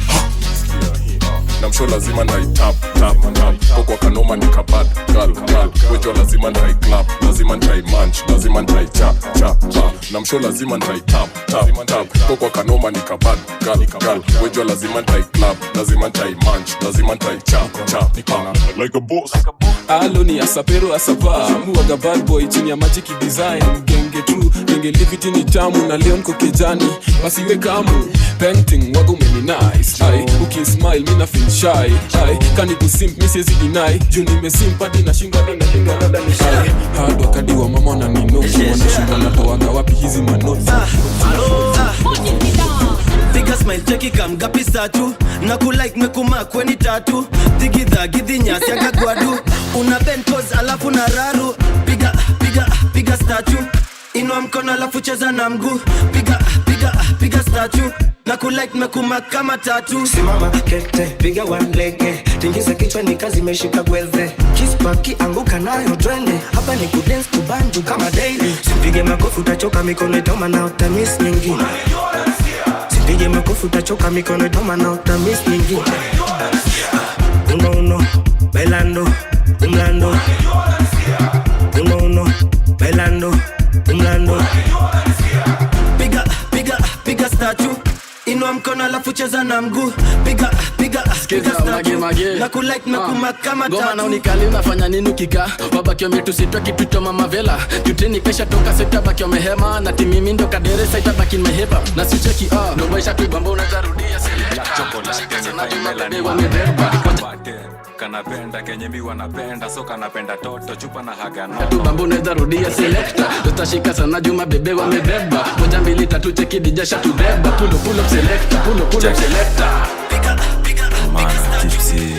[SPEAKER 9] namsho lazima na tap Koko kanoma ni kabad, girl Wejo lazima na clap, lazima na munch, lazima na cha namsho lazima na tap Koko kanoma ni kabad, girl Wejo lazima na clap, lazima na munch, lazima na cha like a boss.
[SPEAKER 14] Alo ni asapero asapa muwaga bad boy chini ya magic design. Genge true, genge live it ni tamu na leo niko kijani wasiwe kamu painting wago meni nice. Ay, ukismile mina feel shy. Ay, kani kusimp mi siezi deny. Juu nimesimpadi na shinga nada ni shy. Hard wakadi wa mama na ninofu wanashinda natoaga wapi hizi manoti.
[SPEAKER 15] Piga smile cheki kamgapi satu na kulike mekuma kweni tatu digidha gidhinyasi akagwadu una bend pose alafu na raru piga statue inua mkono alafu cheza na mguu piga statue na kulike mekuma kama tatu simama kete piga one lege tingiza kichwa ni kazi meshika gwelve kispaki anguka nayo twende hapa ni kudance kubanju kama daily sipige makofi utachoka mikono itoma na utamis nyingine Pige makofi utachoka mikono itoma na utamis nyingine Uno bailando umlando Uno bailando umlando Piga statue inua mkono alafu cheza na mguu piga statue na kulike mekuma kama tatu
[SPEAKER 16] ngoma na unikali unafanya nini ukika wabaki wametusitwa kitu cha mama vela jutini kesha toka sekta baki wamehema na timimi ndo kaderesa itabaki nimeheba na sicheki ndo maisha kuibamba unazarudia
[SPEAKER 17] kanapenda kenyemi wanapenda so kanapenda toto chupa na hagano
[SPEAKER 16] tubambo unaweza rudia selector tutashika sana juma bebe wamebeba moja mbili tatu cheki dijasha tubeba pull up selector pull up
[SPEAKER 17] man tipsy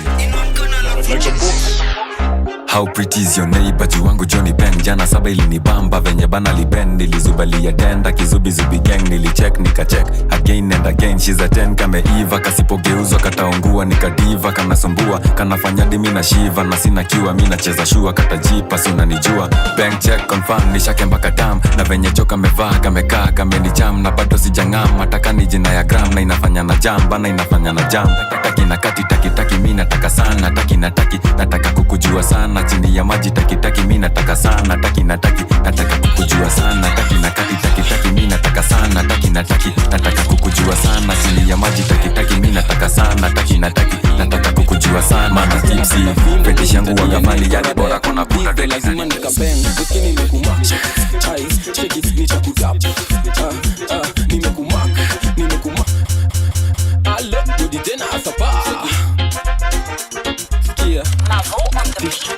[SPEAKER 17] How pretty is your neighbor? Juu wangu Johnny Ben. Jana saba ilinibamba venye bana liben. Nilizubalia tenda kizubi zubi gang. Nilicheck nikacheck again and again. She's a 10 kameiva. Kasipogeuzwa kataungua nikadiva. Kanasumbua kanafanya dimi na shiva. Na sina kiwa mina cheza shua katajipa suna nijua. Bank check confirm nishake mpaka tam. Na venye choka mevaa kamekaa kamenicham. Na bado sijangam mataka ni jina ya gram. Na inafanya na jam bana inafanya na jam. Taki na kati taki taki mi nataka sana. Taki na taki nataka kukujua sana. Chini ya maji taki taki mi nataka sana. Taki na taki nataka kukujua sana. Taki na kati taki taki mi nataka sana. Taki na taki nataka kukujua sana. Chini ya maji taki taki mi nataka sana. Taki na taki nataka kukujua sana. Mana tipsy fetish yangu wagafani yani bora kona puta de
[SPEAKER 14] lazima nikabeng wiki nimekumak chai check it nitakutap nimekumak alo rudi tena asapa sikia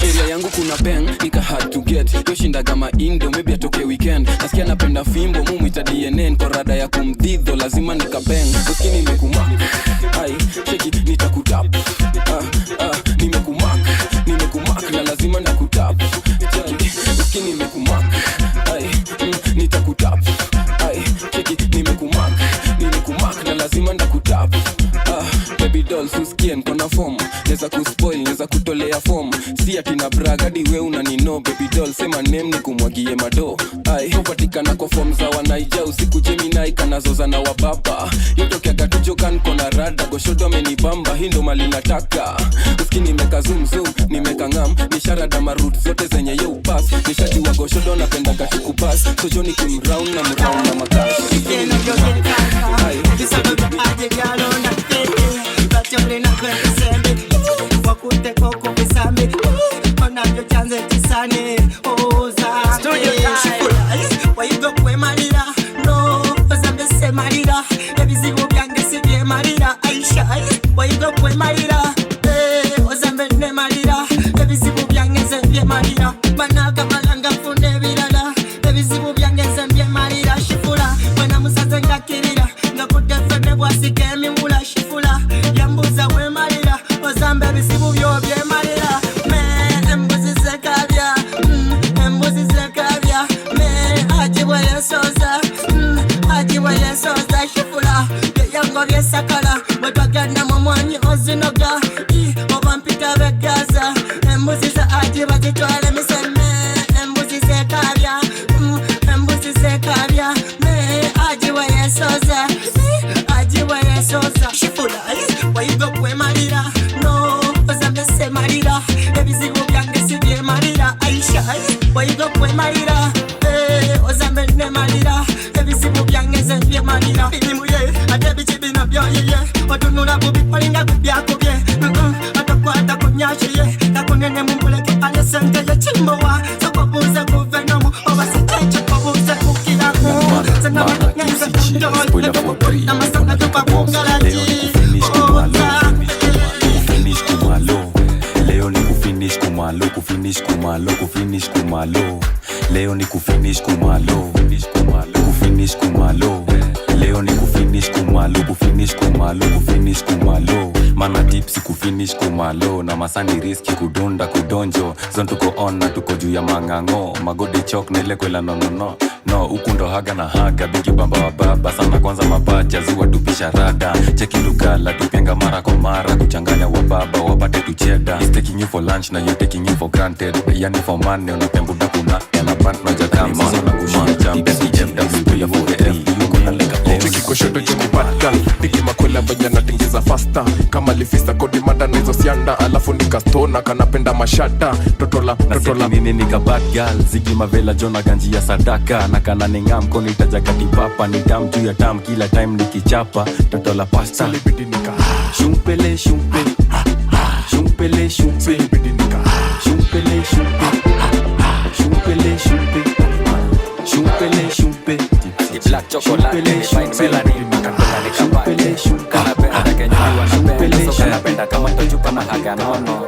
[SPEAKER 14] area yangu kuna bang nika hard to get yoshinda kama indo maybe atoke weekend nasikia napenda fimbo mumuita DNN kwa rada ya kumdhidho lazima nikabeng wiki nimekumak ai check it nitakutap nimekumak na lazima nakutap wiki nimekumak ai nitakutap ai check nimekumak na lazima nakutap baby doll suskie kona form neza kuspoil neza kutolea form si ati na brag hadi we unanino baby doll sema name nikumwagie mado ai upatikana kwa form za wanaija usiku Gemini kanazoza na wababa yotokea gatujokan kona rada goshodo amenibamba hindo mali nataka uski nimeka zoom nimeka ngam nisharada marut zote zenye yo pass nishajua goshodo napenda katuku pass so joni kimround na makash
[SPEAKER 8] wakute koko bisambi onavyo chanze tisane oza studio time waigo kwe malira no ozambe se malira ebizibu byange sibye malira aisha waigo kwe malira ozambe ne malira ebizibu byange sibye malira banaka malanga funde bilala ebizibu byange sibye malira shifula wana musaze ngakirira ngakutefene bwasike miwula shifula yambuza we malira ozambe bisibu byo bye malira me embuzi zekabya me ajiwe yesoza shifula yango byesakala wetwagenda mu mwanyi ozinoga oba mpita begaza embuzi za ajiba zitwale miseme embuzi zekabya me ajiwe yesoza shifula wayigo kwe malira no ozambe se malira ebizibu byange sibye malira aisha wayigo kwe malira ozambe ne malira ebizibu byange sibye malira bilimuye ate bichibina byoye otunula bubi olinga kubyakubye atakwata kunyashiye takunene mumbuleke ale sente ye chimbowa sokobuze kuvenomo obasiteche kobuze kukirako senamanyeza kundole namasanga tupakungalaji
[SPEAKER 17] Leo ni kufinish kumalo Leo ni kufinish kumalo Mana tipsi kufinish kumalo na masani riski kudunda kudonjo zon tuko on na tuko juu ya mangango magodi chok na ile kwela no ukundo haga na haga bigi bamba wa baba sana kwanza mapacha ziwa tupisha rada cheki lugala tupenga mara kwa mara kuchanganya wa baba wapate tucheda He's taking you for lunch na you taking you for granted yani for money unapembuda kuna yana band na jakam sana na kushia jam FW ya for the FU kuna leka
[SPEAKER 9] cheki koshoto joni bad girl piki makwela vanya natingiza faster kama lifista kodi mada na hizo sianda alafu nikastona kanapenda mashata totola
[SPEAKER 17] nini nika bad girl zigi mavela jona ganji ya sadaka na kana ningam koni tajakati papa ni tam juu ya tam kila time nikichapa totola pasta
[SPEAKER 9] libidi nika
[SPEAKER 17] shumpele dark chocolate ni fine melanin kanapenda nikapate kanapenda kenyua napenda so kanapenda kama tochupa na haga nono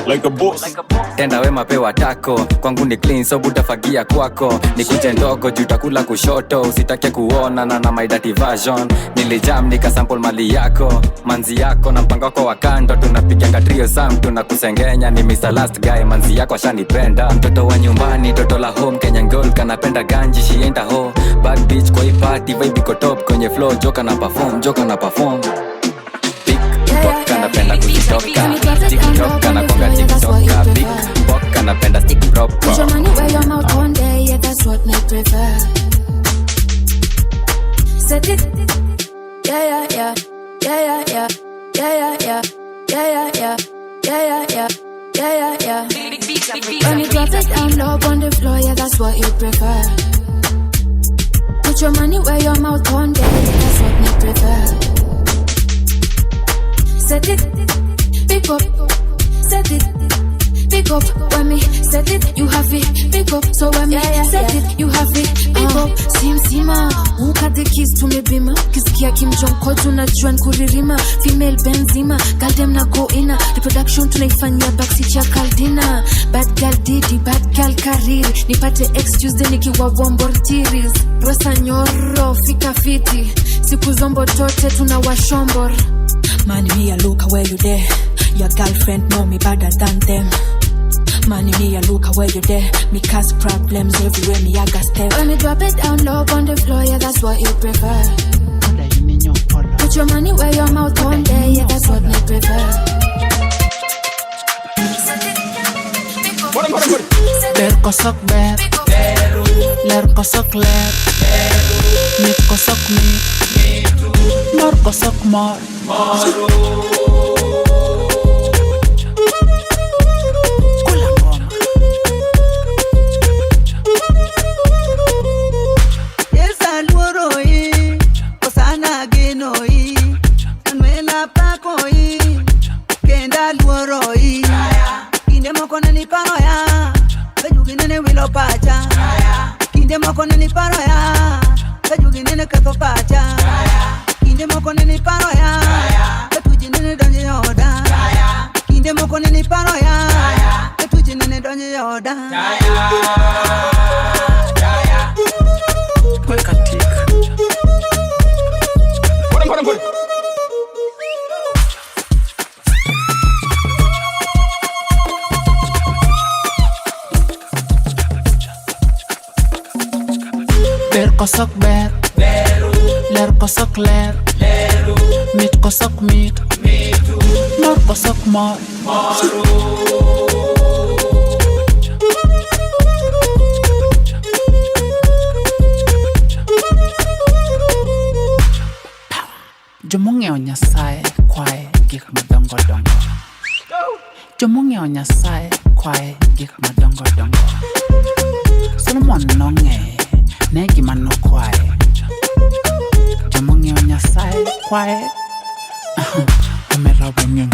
[SPEAKER 9] like a boss.
[SPEAKER 17] Tenda wema pewa tako kwangu ni clean so butafagia kwako nikuje ndogo juu takula kushoto usitake kuona na my dirty version nilijam nikasample mali yako manzi yako na mpango wako wa kando tunapiganga trio sam tunakusengenya ni Mr. Last Guy manzi yako ashanipenda mtoto wa nyumbani toto la home Kenyan girl kanapenda ganji she ain't a hoe bad bitch kwa hii party vibe iko top kwenye flow joka na perform TikTok kanapenda kuzitoka TikTok kanakonga TikToka Big Bok kanapenda stick proper
[SPEAKER 18] Put your money where your mouth one day, yeah that's what me prefer. Set it, yeah. When you drop it down low on the floor, yeah that's what you prefer. Put your money where your mouth one day, yeah that's what me prefer. Set it, pick up, set it. Pick up, when me set it, you have it. Pick up, so when me set it, you have it. Pick up, simsima, uka the keys to me bima. Kisikia Kim Jong Ko tunajua nkuririma. Female Benzima, girl dem na go ina. The production tunaifanyia backseat ya Caldina. Bad girl Didi, bad girl Kariri. Nipate excuse de nikiwa wombortiris. Rosa nyoro, fika fiti. Siku zombo tote tunawashombor.
[SPEAKER 1] Man, me a look where you there. Your girlfriend know me better than them. Money me a look where you there. Me cause problems everywhere me I got step.
[SPEAKER 18] When me drop it down low on the floor, yeah that's what you prefer. Put your money where your mouth one day, yeah that's what me prefer.
[SPEAKER 6] Ler kosok ber, ler kosok ler, mit kosok mit, mor kosok mor.
[SPEAKER 7] Kinde moko ni paro ya, kajugi nene kato pacha. Kinde moko ni paro ya, katuji nene donje yoda. Kinde moko ni paro ya, katuji nene donje yoda.
[SPEAKER 5] Weka tika. Pole.
[SPEAKER 6] Ber kosok ber, ler kosok ler, mit kosok mit, mor kosok mor. Jomong'eyo Nyasaye kwae gik madongo dongo. Jomong'eyo Nyasaye kwae gik madongo dongo. Solomon nong'eye ne gima nokwae. Jomong'eyo Nyasaye kwae omera weng'eng.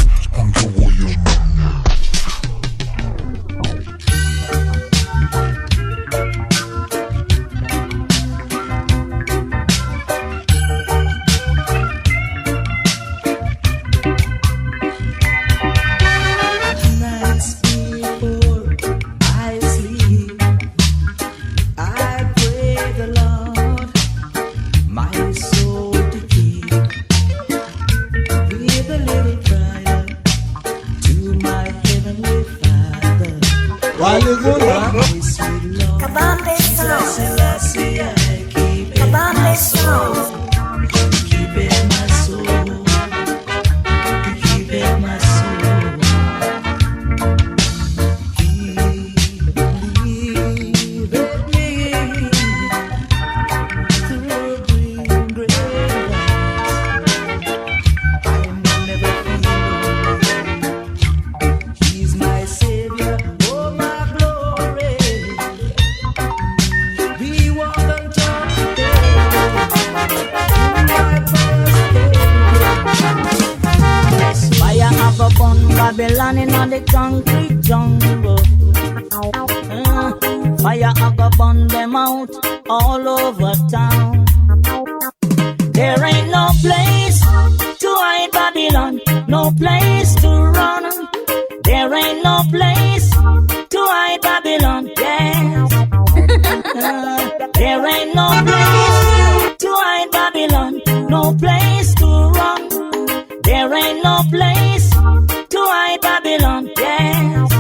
[SPEAKER 1] Kabambe sound.
[SPEAKER 3] Keep it my soul. Keep it my soul. Believe in me. Through green grass, I will never feel lonely. He's my savior, oh my glory. We walk on top
[SPEAKER 19] fire have a burn Babylon in the concrete jungle. Fire have a burn them out all over town. no place to run. There ain't no place to hide Babylon, yes. There ain't no place to hide Babylon, no place to run. There ain't no place to hide Babylon, yes.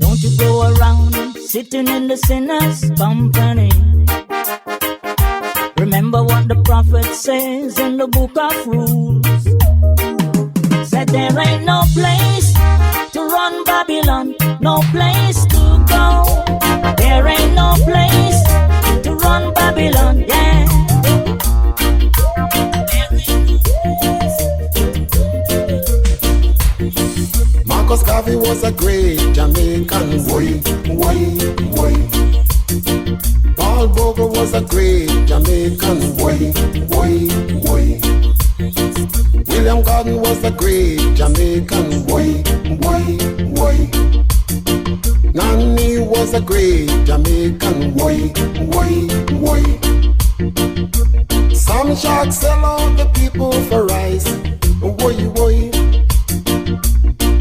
[SPEAKER 19] Don't you go around sitting in the sinner's company. Remember what the prophet says in the book of Rules. Said there ain't no place to run Babylon, no place to go. There ain't no place to run Babylon, yeah.
[SPEAKER 20] Marcus Garvey was a great Jamaican boy. Paul Bogle was a great Jamaican boy. William Gordon was a great Jamaican boy. Nani was a great Jamaican boy. Some sharks sell out the people for rice.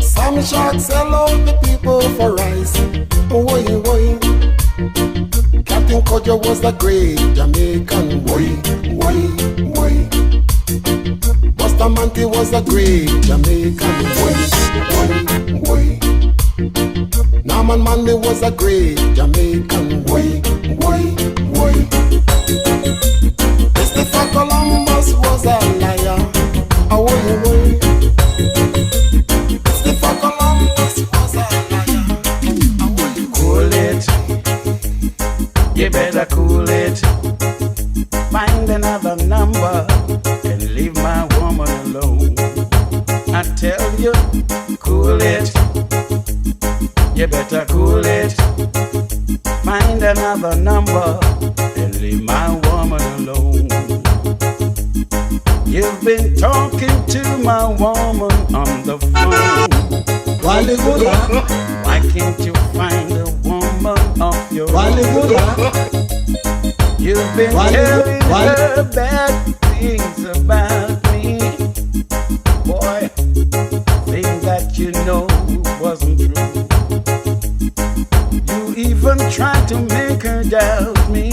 [SPEAKER 20] Some sharks sell out the people for rice. Captain Kojo was a great Jamaican boy. Bustamante was a great Jamaican boy. Norman Manley was a great Jamaican boy. Christopher Columbus was a liar. Christopher Columbus was a liar.
[SPEAKER 21] Cool it, you better cool it. Find another number and leave my woman alone. I tell you, cool it, you better cool it. Find another number and leave my woman alone. You've been talking to my woman on the phone. Why can't you find a woman of your own? You've been telling her bad things about me. Boy, things that you know wasn't true. You even tried to make her doubt me.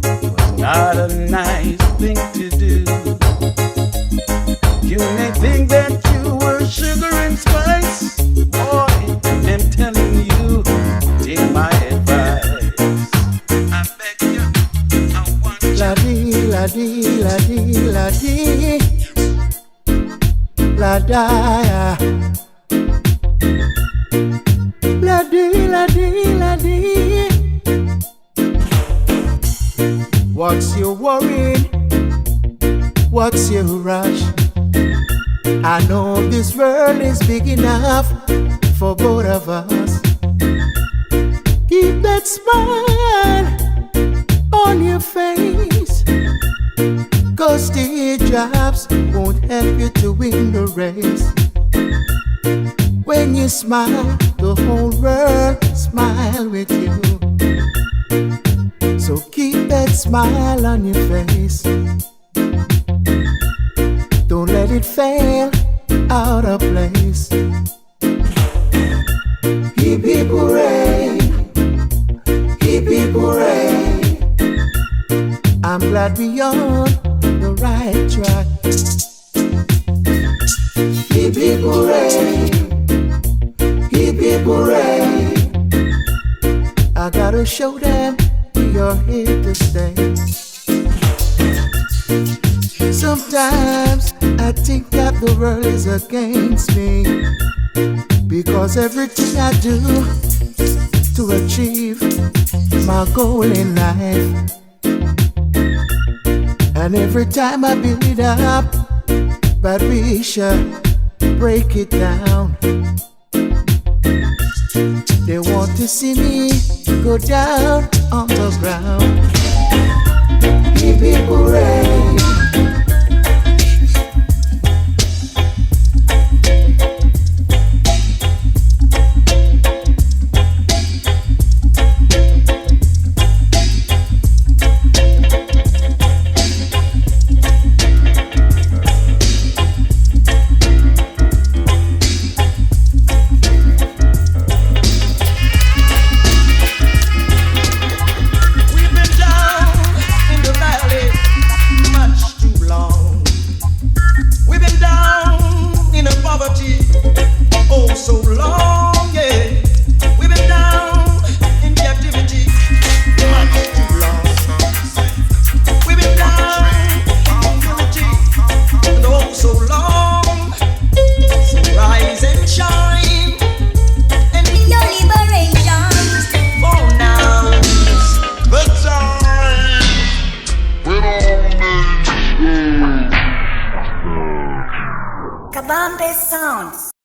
[SPEAKER 21] It was not a nice thing to do. You may think that you were sugar and spice. Boy, I'm telling you, take my advice. I beg you, I want you.
[SPEAKER 3] La-dee, la-dee, la-dee, la-dee. La-da. La-dee, la-dee, la-dee. What's your worry? What's your rush? I know this world is big enough for both of us. Keep that smile on your face, 'cause teardrops won't help you to win the race. When you smile, the whole world smile with you. So keep that smile on your face. Don't let it fail out of place. Hip hip hooray, hip hip hooray. I'm glad we're on the right track. Hip hip hooray, hip hip hooray. I gotta show them you're here to stay. Sometimes I think that the world is against me, because everything I do to achieve my goal in life, and every time I build it up, but we should break it down. They want to see me go down on the ground. Hip hip hooray.
[SPEAKER 2] Kabambe Sounds.